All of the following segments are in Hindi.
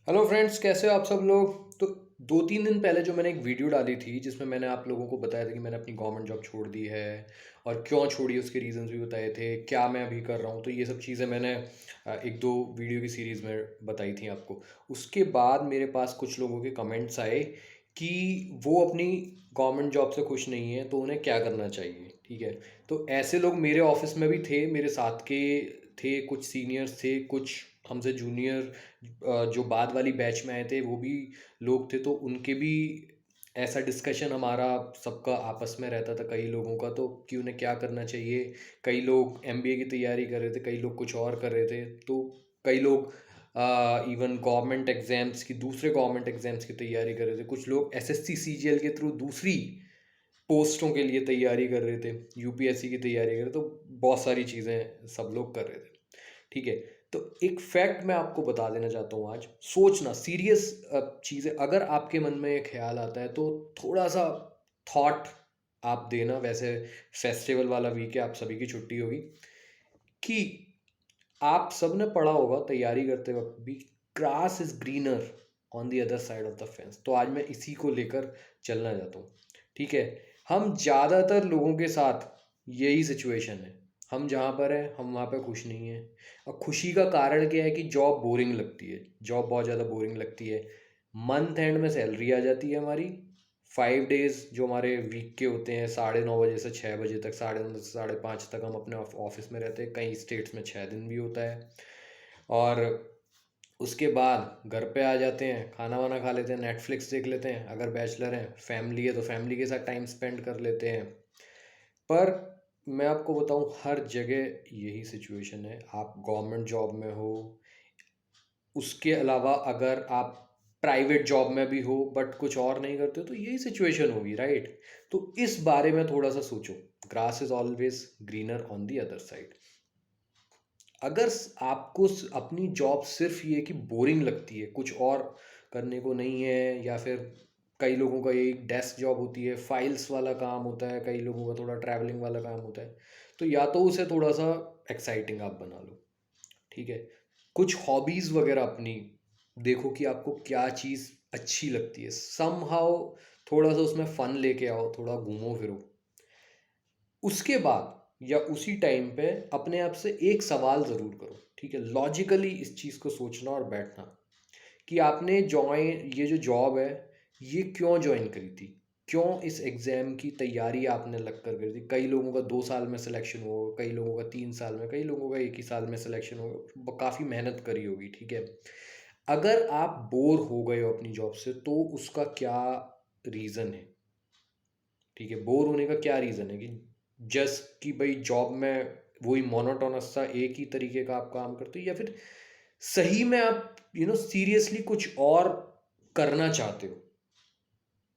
हेलो फ्रेंड्स, कैसे हो आप सब लोग। तो 2-3 दिन पहले जो मैंने एक वीडियो डाली थी जिसमें मैंने आप लोगों को बताया था कि मैंने अपनी गवर्नमेंट जॉब छोड़ दी है और क्यों छोड़ी, उसके रीजंस भी बताए थे, क्या मैं अभी कर रहा हूँ। तो ये सब चीज़ें मैंने एक दो वीडियो की सीरीज़ में बताई थी आपको। उसके बाद मेरे पास कुछ लोगों के कमेंट्स आए कि वो अपनी गवर्नमेंट जॉब से खुश नहीं है, तो उन्हें क्या करना चाहिए। ठीक है, तो ऐसे लोग मेरे ऑफिस में भी थे, मेरे साथ के थे, कुछ सीनियर्स थे, कुछ हमसे जूनियर जो बाद वाली बैच में आए थे वो भी लोग थे। तो उनके भी ऐसा डिस्कशन हमारा सबका आपस में रहता था, कई लोगों का, तो कि उन्हें क्या करना चाहिए। कई लोग एमबीए की तैयारी कर रहे थे, कई लोग कुछ और कर रहे थे, तो कई लोग इवन गवर्नमेंट एग्जाम्स की, दूसरे गवर्नमेंट एग्जाम्स की तैयारी कर रहे थे। कुछ लोग एसएससी सीजीएल के थ्रू दूसरी पोस्टों के लिए तैयारी कर रहे थे, यूपीएससी की तैयारी कर रहे थे। तो बहुत सारी चीज़ें सब लोग कर रहे थे। ठीक है, तो एक फैक्ट मैं आपको बता देना चाहता हूँ आज। सोचना, सीरियस चीज़ है। अगर आपके मन में ये ख्याल आता है तो थोड़ा सा थॉट आप देना। वैसे फेस्टिवल वाला वीक है, आप सभी की छुट्टी होगी। कि आप सब ने पढ़ा होगा तैयारी करते वक्त भी, grass is greener on the other side of the fence. तो आज मैं इसी को लेकर चलना चाहता हूँ। ठीक है, हम ज़्यादातर लोगों के साथ यही सिचुएशन है। हम जहाँ पर हैं हम वहाँ पे खुश नहीं हैं। और खुशी का कारण क्या है कि जॉब बोरिंग लगती है, जॉब बहुत ज़्यादा बोरिंग लगती है। मंथ एंड में सैलरी आ जाती है हमारी, 5 डेज जो हमारे वीक के होते हैं, 9:30 बजे से 6 बजे तक, 9:30 से 5:30 तक हम अपने ऑफिस में रहते हैं। कई स्टेट्स में 6 दिन भी होता है। और उसके बाद घर पे आ जाते हैं, खाना वाना खा लेते हैं, नेटफ्लिक्स देख लेते हैं। अगर बैचलर हैं, फैमिली है तो फैमिली के साथ टाइम स्पेंड कर लेते हैं। पर मैं आपको बताऊं, हर जगह यही सिचुएशन है। आप गवर्नमेंट जॉब में हो, उसके अलावा अगर आप प्राइवेट जॉब में भी हो बट कुछ और नहीं करते हो, तो यही सिचुएशन होगी, राइट। तो इस बारे में थोड़ा सा सोचो। Grass is always greener on the other side. अगर आपको अपनी जॉब सिर्फ ये कि बोरिंग लगती है, कुछ और करने को नहीं है, या फिर कई लोगों का ये डेस्क जॉब होती है, फाइल्स वाला काम होता है, कई लोगों का थोड़ा ट्रैवलिंग वाला काम होता है, तो या तो उसे थोड़ा सा एक्साइटिंग आप बना लो। ठीक है, कुछ हॉबीज वगैरह अपनी देखो कि आपको क्या चीज़ अच्छी लगती है। समहाउ थोड़ा सा उसमें फन लेके आओ, थोड़ा घूमो फिरो। उसके बाद या उसी टाइम पे अपने आप से एक सवाल ज़रूर करो। ठीक है, लॉजिकली इस चीज़ को सोचना और बैठना कि आपने ज्वाइन, ये जो जॉब है, ये क्यों ज्वाइन करी थी। क्यों इस एग्ज़ाम की तैयारी आपने लग कर करी थी। कई लोगों का 2 साल में सिलेक्शन होगा, कई लोगों का 3 साल में, कई लोगों का एक ही साल में सिलेक्शन होगा। काफ़ी मेहनत करी होगी। ठीक है, अगर आप बोर हो गए हो अपनी जॉब से तो उसका क्या रीज़न है। ठीक है, बोर होने का क्या रीज़न है कि जस्ट कि भाई जॉब में वही मोनोटोनस सा एक ही तरीके का आप काम करते हो, या फिर सही में आप सीरियसली कुछ और करना चाहते हो।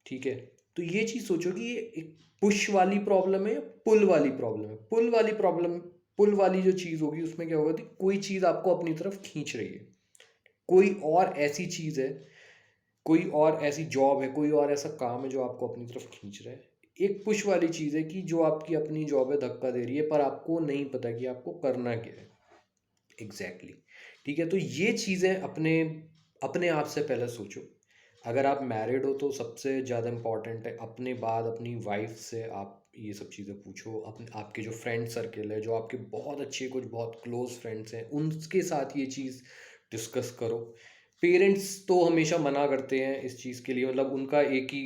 ठीक है, तो ये चीज़ सोचो कि ये एक पुश वाली प्रॉब्लम है या पुल वाली प्रॉब्लम है। पुल वाली प्रॉब्लम, पुल वाली जो चीज़ होगी उसमें क्या होगा कि कोई चीज़ आपको अपनी तरफ खींच रही है, कोई और ऐसी चीज़ है, कोई और ऐसी जॉब है, कोई और ऐसा काम है जो आपको अपनी तरफ खींच रहा है। एक पुश वाली चीज़ है कि जो आपकी अपनी जॉब है धक्का दे रही है, पर आपको नहीं पता कि आपको करना क्या है एग्जैक्टली exactly। ठीक है, तो ये चीज़ें अपने अपने आप से पहले सोचो। अगर आप मैरिड हो तो सबसे ज़्यादा इम्पॉर्टेंट है, अपने बाद अपनी वाइफ से आप ये सब चीज़ें पूछो। अपने आपके जो फ्रेंड सर्कल है, जो आपके बहुत अच्छे कुछ बहुत क्लोज फ्रेंड्स हैं, उनके साथ ये चीज़ डिस्कस करो। पेरेंट्स तो हमेशा मना करते हैं इस चीज़ के लिए, मतलब उनका एक ही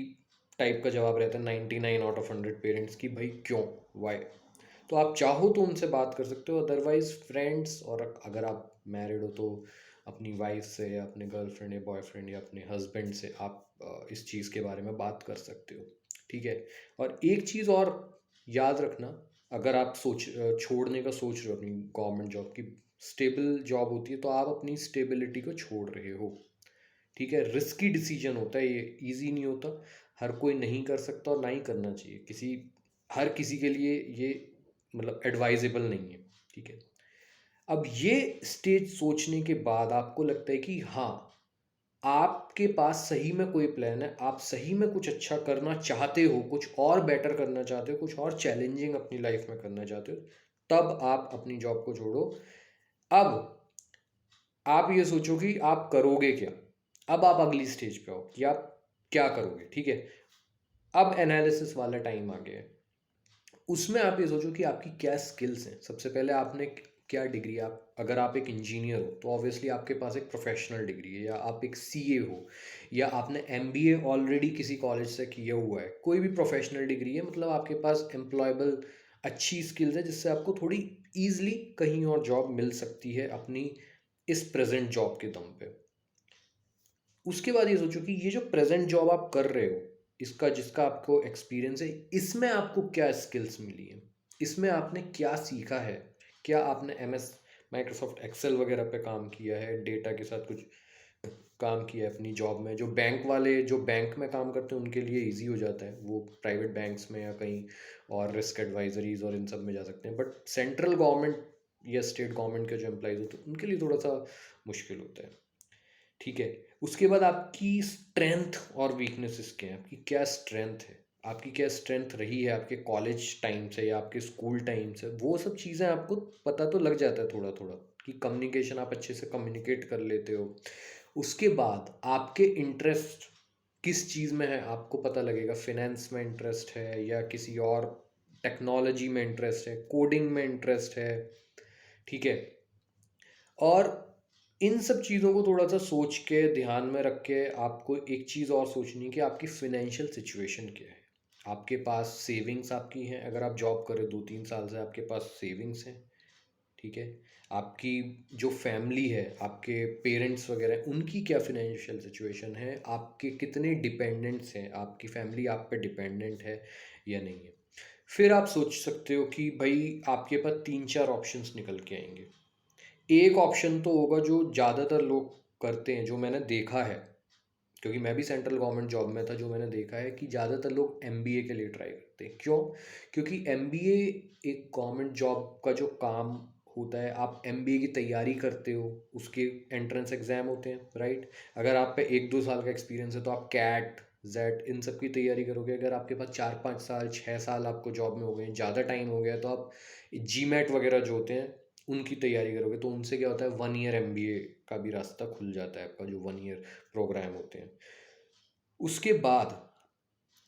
टाइप का जवाब रहता है 99 आउट ऑफ 100 पेरेंट्स की, भाई क्यों, वाई। तो आप चाहो तो उनसे बात कर सकते हो, अदरवाइज फ्रेंड्स, और अगर आप मैरिड हो तो अपनी वाइफ से या अपने गर्लफ्रेंड या बॉयफ्रेंड या अपने हस्बैंड से आप इस चीज़ के बारे में बात कर सकते हो। ठीक है, और एक चीज़ और याद रखना। अगर आप छोड़ने का सोच रहे हो अपनी गवर्नमेंट जॉब की, स्टेबल जॉब होती है, तो आप अपनी स्टेबिलिटी को छोड़ रहे हो। ठीक है, रिस्की डिसीजन होता है ये, इजी नहीं होता। हर कोई नहीं कर सकता और ना ही करना चाहिए हर किसी के लिए ये, मतलब एडवाइजेबल नहीं है। ठीक है, अब ये स्टेज सोचने के बाद आपको लगता है कि हाँ, आपके पास सही में कोई प्लान है, आप सही में कुछ अच्छा करना चाहते हो, कुछ और बेटर करना चाहते हो, कुछ और चैलेंजिंग अपनी लाइफ में करना चाहते हो, तब आप अपनी जॉब को छोड़ो। अब आप ये सोचो कि आप करोगे क्या। अब आप अगली स्टेज पे हो कि आप क्या करोगे, ठीक है। अब एनालिसिस वाला टाइम आ गया है। उसमें आप ये सोचो कि आपकी क्या स्किल्स हैं। सबसे पहले आपने क्या डिग्री, आप अगर आप एक इंजीनियर हो तो ऑब्वियसली आपके पास एक प्रोफेशनल डिग्री है, या आप एक सीए हो, या आपने एमबीए ऑलरेडी किसी कॉलेज से किया हुआ है, कोई भी प्रोफेशनल डिग्री है, मतलब आपके पास एम्प्लॉयबल अच्छी स्किल्स है जिससे आपको थोड़ी ईजिली कहीं और जॉब मिल सकती है अपनी इस प्रेजेंट जॉब के दम पे। उसके बाद ये सोचो कि ये जो प्रेजेंट जॉब आप कर रहे हो, इसका जिसका आपको एक्सपीरियंस है, इसमें आपको क्या स्किल्स मिली है, इसमें आपने क्या सीखा है। क्या आपने एमएस माइक्रोसॉफ्ट एक्सेल वगैरह पे काम किया है, डेटा के साथ कुछ काम किया है अपनी जॉब में। जो बैंक वाले जो बैंक में काम करते हैं उनके लिए इजी हो जाता है, वो प्राइवेट बैंक्स में या कहीं और रिस्क एडवाइजरीज और इन सब में जा सकते हैं। बट सेंट्रल गवर्नमेंट या स्टेट गवर्नमेंट के जो एम्प्लॉयज़ होते हैं उनके लिए थोड़ा सा मुश्किल होता है, ठीक है। उसके बाद आपकी स्ट्रेंथ और वीकनेसेस क्या है, आपकी क्या स्ट्रेंथ है, आपकी क्या स्ट्रेंथ रही है आपके कॉलेज टाइम से या आपके स्कूल टाइम से। वो सब चीज़ें आपको पता तो लग जाता है थोड़ा थोड़ा, कि कम्युनिकेशन आप अच्छे से कम्युनिकेट कर लेते हो। उसके बाद आपके इंटरेस्ट किस चीज़ में है आपको पता लगेगा। फिनेंस में इंटरेस्ट है या किसी और टेक्नोलॉजी में इंटरेस्ट है, कोडिंग में इंटरेस्ट है, ठीक है। और इन सब चीज़ों को थोड़ा सा सोच के ध्यान में रख के आपको एक चीज़ और सोचनी है कि आपकी फिनेंशियल सिचुएशन क्या है। आपके पास सेविंग्स आपकी हैं, अगर आप जॉब कर रहे हो 2-3 साल से आपके पास सेविंग्स हैं, ठीक है। आपकी जो फैमिली है, आपके पेरेंट्स वगैरह हैं, उनकी क्या फिनेंशियल सिचुएशन है, आपके कितने डिपेंडेंट्स हैं, आपकी फैमिली आप पे डिपेंडेंट है या नहीं है। फिर आप सोच सकते हो कि भाई आपके पास 3-4 ऑप्शंस निकल के आएंगे। एक ऑप्शन तो होगा जो ज़्यादातर लोग करते हैं, जो मैंने देखा है, क्योंकि मैं भी सेंट्रल गवर्नमेंट जॉब में था। जो मैंने देखा है कि ज़्यादातर लोग एमबीए के लिए ट्राई करते हैं। क्यों? क्योंकि एमबीए एक गवर्नमेंट जॉब का जो काम होता है, आप एमबीए की तैयारी करते हो, उसके एंट्रेंस एग्ज़ाम होते हैं, राइट। अगर आप पे 1-2 साल का एक्सपीरियंस है तो आप कैट जेट इन सब की तैयारी करोगे। अगर आपके पास 4-5 साल 6 साल आपको जॉब में हो गए, ज़्यादा टाइम हो गया, तो आप जी मैट वगैरह जो होते हैं उनकी तैयारी करोगे। तो उनसे क्या होता है, 1 ईयर एमबीए का भी रास्ता खुल जाता है आपका, जो 1 ईयर प्रोग्राम होते हैं। उसके बाद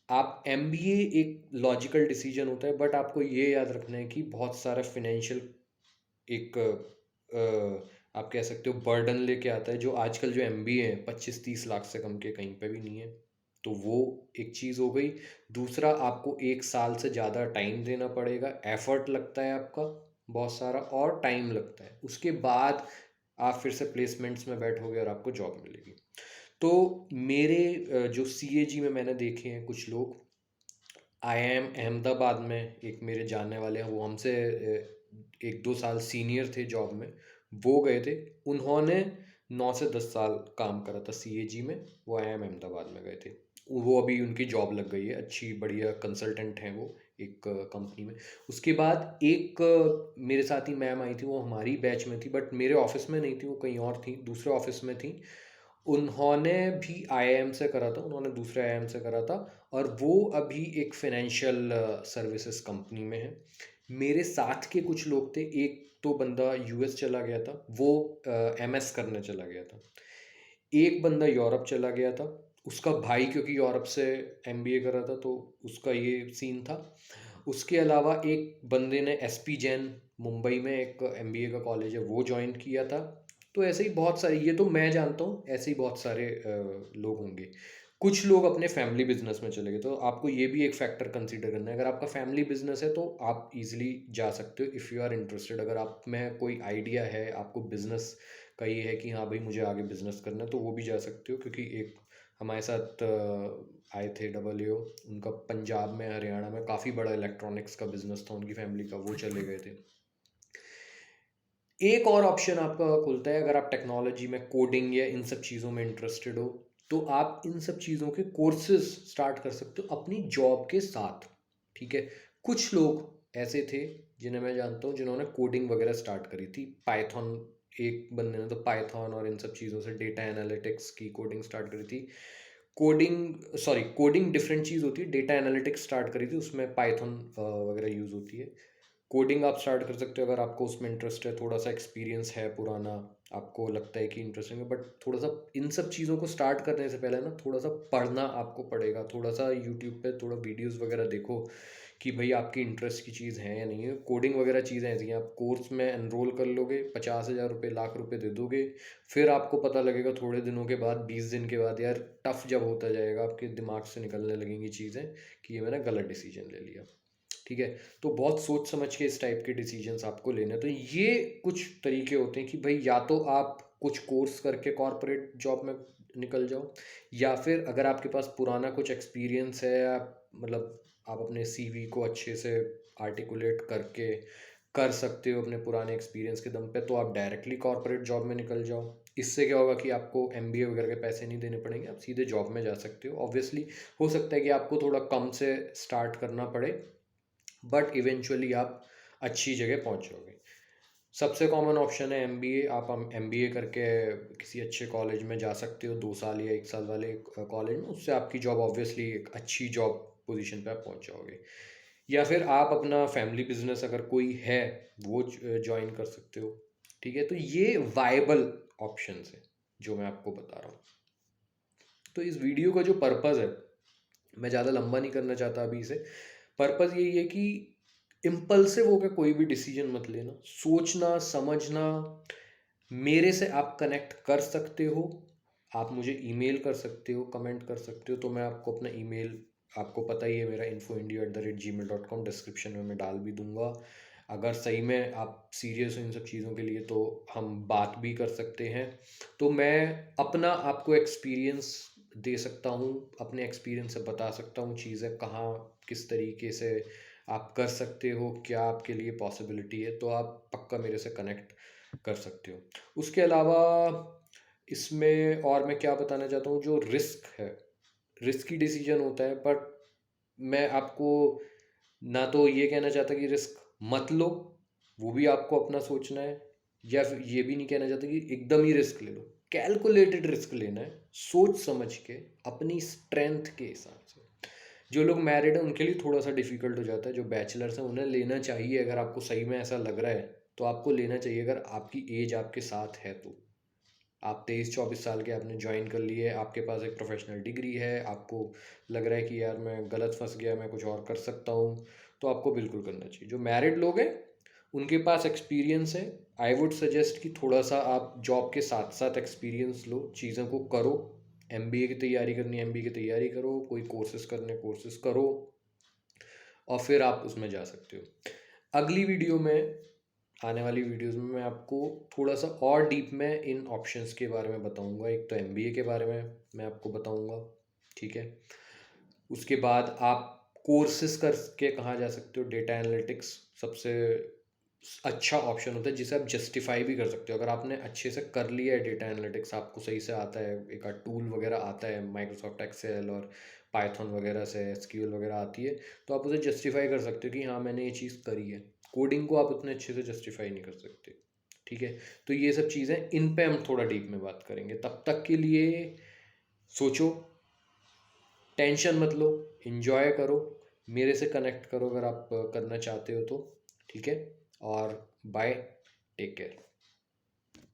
आप एमबीए एक लॉजिकल डिसीजन होता है, बट आपको ये याद रखना है कि बहुत सारा फिनेंशियल एक आप कह सकते हो बर्डन लेके आता है। जो आजकल जो एमबीए है 25-30 लाख से कम के कहीं पे भी नहीं है। तो वो एक चीज़ हो गई। दूसरा, आपको 1 साल से ज़्यादा टाइम देना पड़ेगा, एफर्ट लगता है आपका बहुत सारा, और टाइम लगता है। उसके बाद आप फिर से प्लेसमेंट्स में बैठोगे और आपको जॉब मिलेगी। तो मेरे जो सीएजी में मैंने देखे हैं कुछ लोग, आईआईएम अहमदाबाद में एक मेरे जानने वाले हैं, वो हमसे 1-2 साल सीनियर थे जॉब में। वो गए थे, उन्होंने 9 से 10 साल काम करा था सीएजी में। वो आईआईएम अहमदाबाद में गए थे। वो अभी उनकी जॉब लग गई है, अच्छी बढ़िया कंसल्टेंट हैं वो एक कंपनी में। उसके बाद एक मेरे साथ ही मैम आई थी, वो हमारी बैच में थी, बट मेरे ऑफिस में नहीं थी, वो कहीं और थी, दूसरे ऑफिस में थी। उन्होंने भी आईआईएम से करा था, उन्होंने दूसरे आईआईएम से करा था, और वो अभी एक फाइनेंशियल सर्विसेज कंपनी में है। मेरे साथ के कुछ लोग थे, एक तो बंदा यूएस चला गया था, वो एमएस करने चला गया था। एक बंदा यूरोप चला गया था, उसका भाई क्योंकि यूरोप से एमबीए कर रहा था तो उसका ये सीन था। उसके अलावा एक बंदे ने एसपी जैन मुंबई में एक एमबीए का कॉलेज है वो ज्वाइन किया था। तो ऐसे ही बहुत सारे, ये तो मैं जानता हूँ, ऐसे ही बहुत सारे लोग होंगे। कुछ लोग अपने फैमिली बिजनेस में चले गए, तो आपको ये भी एक फैक्टर कंसीडर करना है। अगर आपका फैमिली बिजनेस है तो आप इजीली जा सकते हो इफ़ यू आर इंटरेस्टेड। अगर आप में कोई आइडिया है, आपको बिजनेस का ये है कि हाँ भाई मुझे आगे बिजनेस करना है, तो वो भी जा सकते हो। क्योंकि एक हमारे साथ आए थे डबल उनका पंजाब में हरियाणा में काफ़ी बड़ा इलेक्ट्रॉनिक्स का बिजनेस था उनकी फैमिली का, वो चले गए थे। एक और ऑप्शन आपका खुलता है, अगर आप टेक्नोलॉजी में कोडिंग या इन सब चीज़ों में इंटरेस्टेड हो, तो आप इन सब चीज़ों के कोर्सेज स्टार्ट कर सकते हो अपनी जॉब के साथ, ठीक है। कुछ लोग ऐसे थे जिन्हें मैं जानता हूँ जिन्होंने कोडिंग वगैरह स्टार्ट करी थी, पाइथन। एक बंदे ने तो पाइथन और इन सब चीज़ों से डेटा एनालिटिक्स की कोडिंग स्टार्ट करी थी। कोडिंग डिफरेंट चीज़ होती है, डेटा एनालिटिक्स स्टार्ट करी थी, उसमें पाइथन वगैरह यूज़ होती है। कोडिंग आप स्टार्ट कर सकते हो अगर आपको उसमें इंटरेस्ट है, थोड़ा सा एक्सपीरियंस है पुराना, आपको लगता है कि इंटरेस्टिंग है, बट थोड़ा सा इन सब चीज़ों को स्टार्ट करने से पहले ना थोड़ा सा पढ़ना आपको पड़ेगा, थोड़ा सा यूट्यूब पे थोड़ा वीडियोस वगैरह देखो कि भाई आपकी इंटरेस्ट की चीज़ है या नहीं है। कोडिंग वगैरह चीज़ें ऐसी हैं, आप कोर्स में एनरोल कर लोगे, 50,000 रुपये, लाख रुपए दे दोगे, फिर आपको पता लगेगा थोड़े दिनों के बाद, 20 दिन के बाद, यार टफ जब होता जाएगा आपके दिमाग से निकलने लगेंगी चीज़ें कि ये मैंने गलत डिसीजन ले लिया। ठीक है, तो बहुत सोच समझ के इस टाइप के डिसीजंस आपको लेने हैं। तो ये कुछ तरीके होते हैं कि भाई या तो आप कुछ कोर्स करके कॉर्पोरेट जॉब में निकल जाओ, या फिर अगर आपके पास पुराना कुछ एक्सपीरियंस है, आप मतलब आप अपने सीवी को अच्छे से आर्टिकुलेट करके कर सकते हो अपने पुराने एक्सपीरियंस के दम पे, तो आप डायरेक्टली कॉर्पोरेट जॉब में निकल जाओ। इससे क्या होगा कि आपको एमबीए वगैरह के पैसे नहीं देने पड़ेंगे, आप सीधे जॉब में जा सकते हो। ऑब्वियसली हो सकता है कि आपको थोड़ा कम से स्टार्ट करना पड़े, बट इवेंचुअली आप अच्छी जगह पहुंच जाओगे। सबसे कॉमन ऑप्शन है एमबीए। आप एमबीए करके किसी अच्छे कॉलेज में जा सकते हो, 2 साल या 1 साल वाले कॉलेज में, उससे आपकी जॉब ऑब्वियसली एक अच्छी जॉब पोजीशन पे आप पहुंच जाओगे। या फिर आप अपना फैमिली बिजनेस अगर कोई है वो ज्वाइन कर सकते हो। ठीक है, तो ये वाइबल ऑप्शन है जो मैं आपको बता रहा हूँ। तो इस वीडियो का जो पर्पज़ है, मैं ज़्यादा लंबा नहीं करना चाहता अभी इसे। पर्पज़ यही है कि इम्पल्सिव होकर कोई भी डिसीजन मत लेना, सोचना समझना। मेरे से आप कनेक्ट कर सकते हो, आप मुझे ईमेल कर सकते हो, कमेंट कर सकते हो, तो मैं आपको अपना ईमेल, आपको पता ही है मेरा info@gmail.com, डिस्क्रिप्शन में मैं डाल भी दूंगा। अगर सही में आप सीरियस हो इन सब चीज़ों के लिए तो हम बात भी कर सकते हैं। तो मैं अपना आपको एक्सपीरियंस दे सकता हूँ, अपने एक्सपीरियंस से बता सकता हूँ चीज़ें कहाँ किस तरीके से आप कर सकते हो, क्या आपके लिए पॉसिबिलिटी है, तो आप पक्का मेरे से कनेक्ट कर सकते हो। उसके अलावा इसमें और मैं क्या बताना चाहता हूँ, जो रिस्क है, रिस्की डिसीजन होता है, बट मैं आपको ना तो ये कहना चाहता कि रिस्क मत लो, वो भी आपको अपना सोचना है, या फिर ये भी नहीं कहना चाहता कि एकदम ही रिस्क ले लो। कैलकुलेटेड रिस्क लेना है, सोच समझ के, अपनी स्ट्रेंथ के हिसाब से। जो लोग मैरिड हैं उनके लिए थोड़ा सा डिफिकल्ट हो जाता है, जो बैचलर्स हैं उन्हें लेना चाहिए, अगर आपको सही में ऐसा लग रहा है तो आपको लेना चाहिए, अगर आपकी एज आपके साथ है तो। आप 23-24 साल के, आपने ज्वाइन कर लिए, आपके पास एक प्रोफेशनल डिग्री है, आपको लग रहा है कि यार मैं गलत फंस गया, मैं कुछ और कर सकता हूँ, तो आपको बिल्कुल करना चाहिए। जो मैरिड लोग हैं उनके पास एक्सपीरियंस है, आई वुड सजेस्ट कि थोड़ा सा आप जॉब के साथ साथ एक्सपीरियंस लो, चीज़ों को करो। एमबीए की तैयारी करनी है एमबीए की तैयारी करो, कोई कोर्सेज करने कोर्सेज करो, और फिर आप उसमें जा सकते हो। अगली वीडियो में, आने वाली वीडियोस में मैं आपको थोड़ा सा और डीप में इन ऑप्शंस के बारे में बताऊंगा। एक तो एमबीए के बारे में मैं आपको बताऊंगा, ठीक है। उसके बाद आप कोर्सेज करके कहाँ जा सकते हो, डेटा एनालिटिक्स सबसे अच्छा ऑप्शन होता है जिसे आप जस्टिफाई भी कर सकते हो। अगर आपने अच्छे से कर लिया है डेटा एनालिटिक्स, आपको सही से आता है, एक आध टूल वगैरह आता है माइक्रोसॉफ्ट एक्सेल और पाइथन वगैरह से, एसक्यूएल वगैरह आती है, तो आप उसे जस्टिफाई कर सकते हो कि हाँ मैंने ये चीज़ करी है। कोडिंग को आप उतने अच्छे से जस्टिफाई नहीं कर सकते, ठीक है। तो ये सब चीज़ें, इन पे हम थोड़ा डीप में बात करेंगे। तब तक के लिए सोचो, टेंशन मत लो, एंजॉय करो, मेरे से कनेक्ट करो अगर आप करना चाहते हो तो, ठीक है। और बाय, टेक केयर।